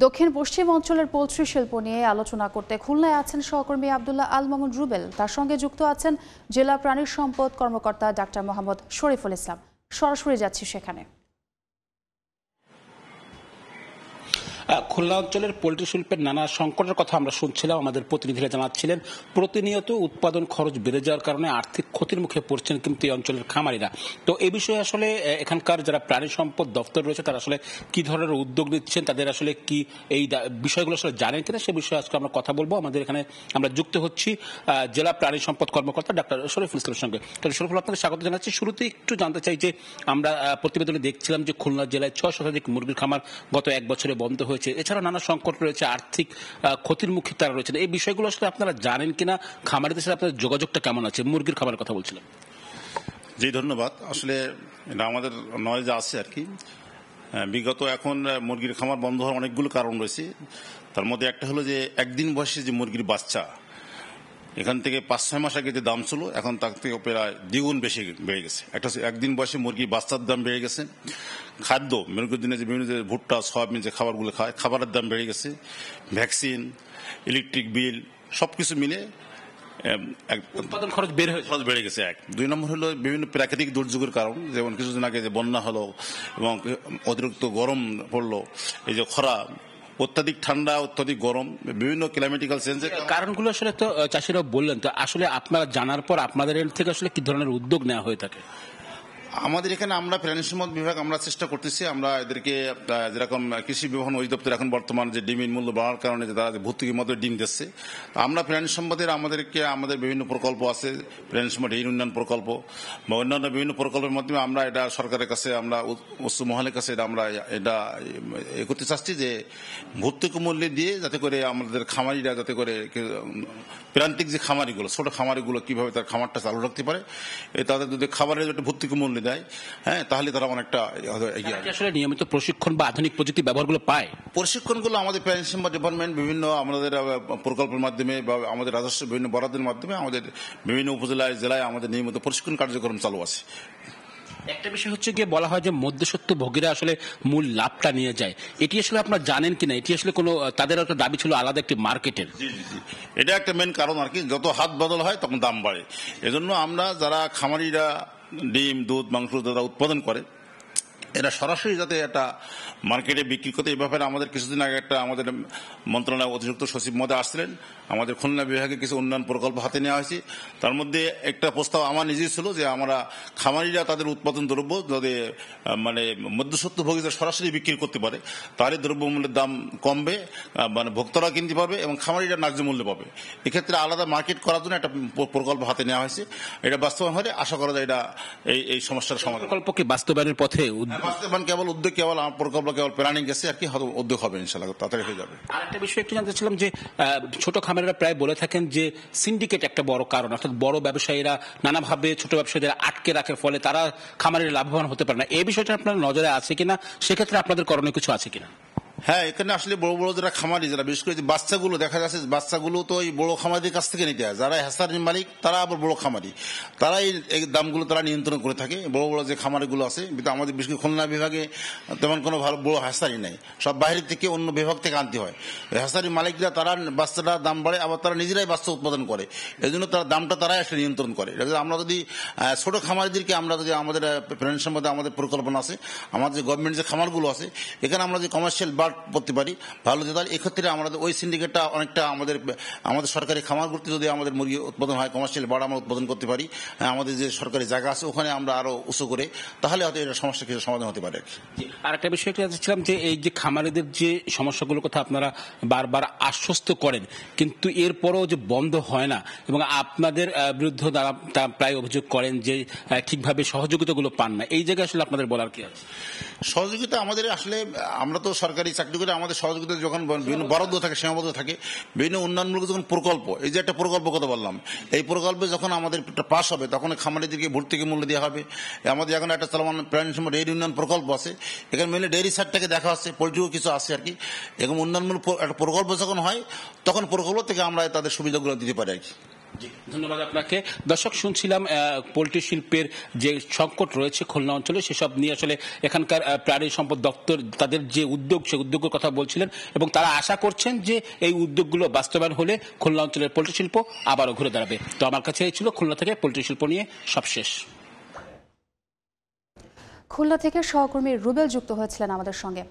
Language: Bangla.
দক্ষিণ পশ্চিম অঞ্চলের পোলট্রি শিল্প নিয়ে আলোচনা করতে খুলনায় আছেন সহকর্মী আব্দুল্লাহ আল মামুন রুবেল। তার সঙ্গে যুক্ত আছেন জেলা প্রাণী সম্পদ কর্মকর্তা ডাক্তার মোহাম্মদ শরীফুল ইসলাম। সরাসরি যাচ্ছি সেখানে। খুলনা অঞ্চলের পোল্ট্রি শিল্পের নানা সংকটের কথা আমরা শুনছিলাম, আমাদের প্রতিনিধিরা জানাচ্ছিলেন প্রতিনিয়ত উৎপাদন খরচ বেড়ে যাওয়ার কারণে আর্থিক ক্ষতির মুখে পড়ছেন কিন্তু এই অঞ্চলের খামারিরা। তো এই বিষয়ে আসলে এখানকার যারা প্রাণী সম্পদ দপ্তর রয়েছে তারা আসলে কি ধরনের উদ্যোগ নিচ্ছেন, তাদের আসলে কি এই বিষয়গুলো আসলে জানেন কিনা সে বিষয়ে আজকে আমরা কথা বলবো। আমাদের এখানে আমরা যুক্ত হচ্ছি জেলা প্রাণী সম্পদ কর্মকর্তা ডাক্তার শরীফুল ইসলামের সঙ্গে। তাহলে শরীফুল, আপনাকে স্বাগত জানাচ্ছি। শুরুতে একটু জানতে চাই যে আমরা প্রতিবেদনে দেখছিলাম যে খুলনা জেলায় 6 শতাধিক মুরগির খামার গত 1 বছরে বন্ধ হয়েছে। এছাড়া নানা সংকট রয়েছে, আর্থিক ক্ষতির মুখে তারা রয়েছেন। এই বিষয়গুলো আসলে আপনারা জানেন কিনা, খামারিদের সাথে আপনাদের যোগাযোগটা কেমন আছে? মুরগির খামারের কথা বলছিলাম। জি, ধন্যবাদ। আসলে এটা আমাদের নলেজে আছে আর কি। বিগত এখন মুরগির খামার বন্ধ হওয়ার অনেকগুলো কারণ রয়েছে। তার মধ্যে একটা হলো যে একদিন বয়সে যে মুরগির বাচ্চা, এখান থেকে 5-6 মাস আগে যে দাম ছিল এখন তার থেকে প্রায় দ্বিগুণ বেশি বেড়ে গেছে। একটা হচ্ছে একদিন বয়সে মুরগির বাচ্চার দাম বেড়ে গেছে। খাদ্য মুরগির দিনে যে বিভিন্ন যে ভুট্টা সয়াবিন যে খাবারগুলো খায়, খাবারের দাম বেড়ে গেছে। ভ্যাকসিন, ইলেকট্রিক বিল সবকিছু মিলে উৎপাদন খরচ বেড়ে গেছে। 2 নম্বর হলো বিভিন্ন প্রাকৃতিক দুর্যোগের কারণ, যেমন কিছুদিন আগে যে বন্যা হলো এবং অতিরিক্ত গরম পড়লো, এই যে খরা, অত্যাধিক ঠান্ডা, অত্যাধিক গরম, বিভিন্ন ক্লাইমেটিক্যাল চেঞ্জের কারণগুলো আসলে তো চাষিরা বললেন। তো আসলে আপনারা জানার পর আপনাদের এর থেকে আসলে কি ধরনের উদ্যোগ নেওয়া হয়ে থাকে? আমাদের এখানে আমরা প্রাণী সম্পদ বিভাগ আমরা চেষ্টা করতেছি, আমরা এদেরকে যেরকম কৃষি বিভাগ অধিদপ্তর এখন বর্তমান যে ডিমের মূল্য বাড়ার কারণে তারা ভর্তুকির মতো ডিম দিচ্ছে, আমরা প্রাণী সম্পদের আমাদের বিভিন্ন প্রকল্প আছে, প্রাণী সম্পদ এই উন্নয়ন প্রকল্প বা অন্যান্য বিভিন্ন প্রকল্পের মাধ্যমে আমরা এটা সরকারের কাছে, আমরা উচ্চ মহলের কাছে এটা করতে চাচ্ছি যে ভর্তুকি মূল্য দিয়ে যাতে করে আমাদের খামারিরা যাতে করে প্রান্তিক যে খামারিগুলো, ছোট খামারিগুলো কিভাবে তার খামারটা চালু রাখতে পারে, তাদের যদি খাবারের একটা ভর্তুকি মূল্য দেয়, হ্যাঁ, তাহলে তারা অনেকটা এগিয়ে আসবে। আসলে নিয়মিত প্রশিক্ষণ বা আধুনিক প্রযুক্তি ব্যবহারগুলো পায়। প্রশিক্ষণগুলো আমাদের প্রাণী সম্পদ ডিপার্টমেন্ট বিভিন্ন আমাদের প্রকল্পের মাধ্যমে বা আমাদের রাজস্ব বিভিন্ন বরাদ্দের মাধ্যমে আমাদের বিভিন্ন উপজেলায় জেলায় আমাদের নিয়মিত প্রশিক্ষণ কার্যক্রম চালু আছে। একটা বিষয় হচ্ছে গিয়ে বলা হয় যে মধ্যস্বত্ব ভোগীরা আসলে মূল লাভটা নিয়ে যায়, এটি আসলে আপনারা জানেন কিনা? এটি আসলে কোনো তাদের একটা দাবি ছিল আলাদা একটি মার্কেটের। এটা একটা মেন কারণ আর কি, যত হাত বদল হয় তখন দাম বাড়ে। এজন্য আমরা যারা খামারিরা ডিম, দুধ, মাংস যারা উৎপাদন করে, এরা সরাসরি যাতে একটা মার্কেটে বিক্রি করতে, এই ব্যাপারে আমাদের কিছুদিন আগে একটা আমাদের মন্ত্রণালয় অতিরিক্ত সচিব মহোদয় আসছিলেন। আমাদের খুলনা বিভাগে কিছু উন্নয়ন প্রকল্প হাতে নেওয়া হয়েছে। তার মধ্যে একটা প্রস্তাব আমার নিজেই ছিল যে আমরা খামারিরা তাদের উৎপাদন দ্রব্য যদি মানে মধ্যস্বত্বভোগীরা সরাসরি বিক্রি করতে পারে, তাহলে দ্রব্যমূল্যের দাম কমবে, মানে ভোক্তারা কিনতে পারবে এবং খামারিরা ন্যায্য মূল্য পাবে। এক্ষেত্রে আলাদা মার্কেট করার জন্য একটা প্রকল্প হাতে নেওয়া হয়েছে। এটা বাস্তবায়ন হলে আশা করা যায় এটা এই সমস্যার সমাধান। প্রকল্প কি বাস্তবায়নের পথে? বাস্তবায়ন কেবল উদ্যোগ, কেবল আমার প্রকল্প কেবল প্ল্যানিং গেছে আর কি, উদ্যোগ হবে ইনশাআল্লাহ, তাড়াতাড়ি হয়ে যাবে। আরেকটা বিষয় একটু জানতে চাইলাম যে ছোট খামারিরা প্রায় বলে থাকেন যে সিন্ডিকেট একটা বড় কারণ, অর্থাৎ বড় ব্যবসায়ীরা নানাভাবে ছোট ব্যবসায়ীদের আটকে রাখার ফলে তারা খামারিরা লাভবান হতে পারে না। এই বিষয়টা আপনার নজরে আছে কিনা, সেক্ষেত্রে আপনাদের করণীয় কিছু আছে কিনা? হ্যাঁ, এখানে আসলে বড় বড় যারা খামারি, যারা বিশেষ করে বাচ্চাগুলো দেখা যাচ্ছে, বাচ্চাগুলো তো এই বড় খামারিদের কাছ থেকে নিতে হয়। যারা হ্যাসারির মালিক তারা আবার বড় খামারি, তারা এই দামগুলো তারা নিয়ন্ত্রণ করে থাকে। বড় বড় যে খামারিগুলো আছে, আমাদের বিশেষ করে খুলনা বিভাগে তেমন কোনো ভালো বড় হ্যাসারি নেই, সব বাইরের থেকে অন্য বিভাগ থেকে আনতে হয়। হ্যাসারি মালিকরা তারা বাচ্চাটা দাম বাড়ে, আবার তারা নিজেরাই বাচ্চা উৎপাদন করে, এই জন্য তারা দামটা তারাই আসলে নিয়ন্ত্রণ করে। আমরা যদি ছোট খামারিদেরকে আমরা যদি আমাদের প্রাণী সম্পদে আমাদের পরিকল্পনা আছে, আমাদের যে গভর্নমেন্ট যে খামারগুলো আছে, এখানে আমরা যে কমার্শিয়াল বার্ড করতে পারি ভালো যেতে পারে। এক্ষেত্রে আমাদের ওই সিন্ডিকেটটা অনেকটা আমাদের সরকারি খামারগুলোতে যদি আমাদের মুরগি উৎপাদন হয়, কমার্শিয়াল বার্ড আমরা উৎপাদন করতে পারি, আমাদের যে সরকারি জায়গা আছে ওখানে আমরা আরো উঁচু করে, তাহলে হয়তো এটা সমস্যা কিছু সমাধান হতে পারে। আর একটা বিষয় জানছিলাম যে এই যে খামারিদের যে সমস্যাগুলোর কথা আপনারা বারবার আশ্বস্ত করেন, কিন্তু এরপরও যে বন্ধ হয় না এবং আপনাদের বিরুদ্ধে তারা প্রায় অভিযোগ করেন যে ঠিকভাবে সহযোগিতাগুলো পান না, এই জায়গায় আসলে আপনাদের বলার কি আছে? সহযোগিতা আমাদের আসলে, আমরা তো সরকারি চাকরি করে, আমাদের সহযোগিতা যখন বিভিন্ন বরাদ্দ থাকে, সীমাবদ্ধ থাকে, বিভিন্ন উন্নয়নমূলক যখন প্রকল্প, এই যে একটা প্রকল্প কথা বললাম, এই প্রকল্পে যখন আমাদের পাস হবে তখন খামারিদেরকে ভর্তুকি মূল্য দেওয়া হবে। আমাদের এখন একটা চলমান প্রাণী সম্পদ ডেইরি উন্নয়ন প্রকল্প আছে, এখানে মেনলি ডেইরি সাইডটাকে দেখা হচ্ছে, পোলট্রিও কিছু আছে আর কি। এরকম উন্নয়নমূলক একটা প্রকল্প যখন হয় তখন প্রকল্প থেকে আমরা তাদের সুবিধাগুলো দিতে পারি আর কি। ধন্যবাদ আপনাকে। দর্শক, শুনছিলাম পোল্ট্রি শিল্পের যে সংকট রয়েছে খুলনা অঞ্চলে, সেসব নিয়ে আসলে এখানকার প্রাণী সম্পদ দপ্তর তাদের যে উদ্যোগ, সেই উদ্যোগের কথা বলছিলেন এবং তারা আশা করছেন যে এই উদ্যোগগুলো বাস্তবায়ন হলে খুলনা অঞ্চলের পোল্ট্রি শিল্প আবারও ঘুরে দাঁড়াবে। তো আমার কাছে এই ছিল খুলনা থেকে পোল্ট্রি শিল্প নিয়ে সবশেষ। খুলনা থেকে সহকর্মী রুবেল যুক্ত হয়েছিলেন আমাদের সঙ্গে।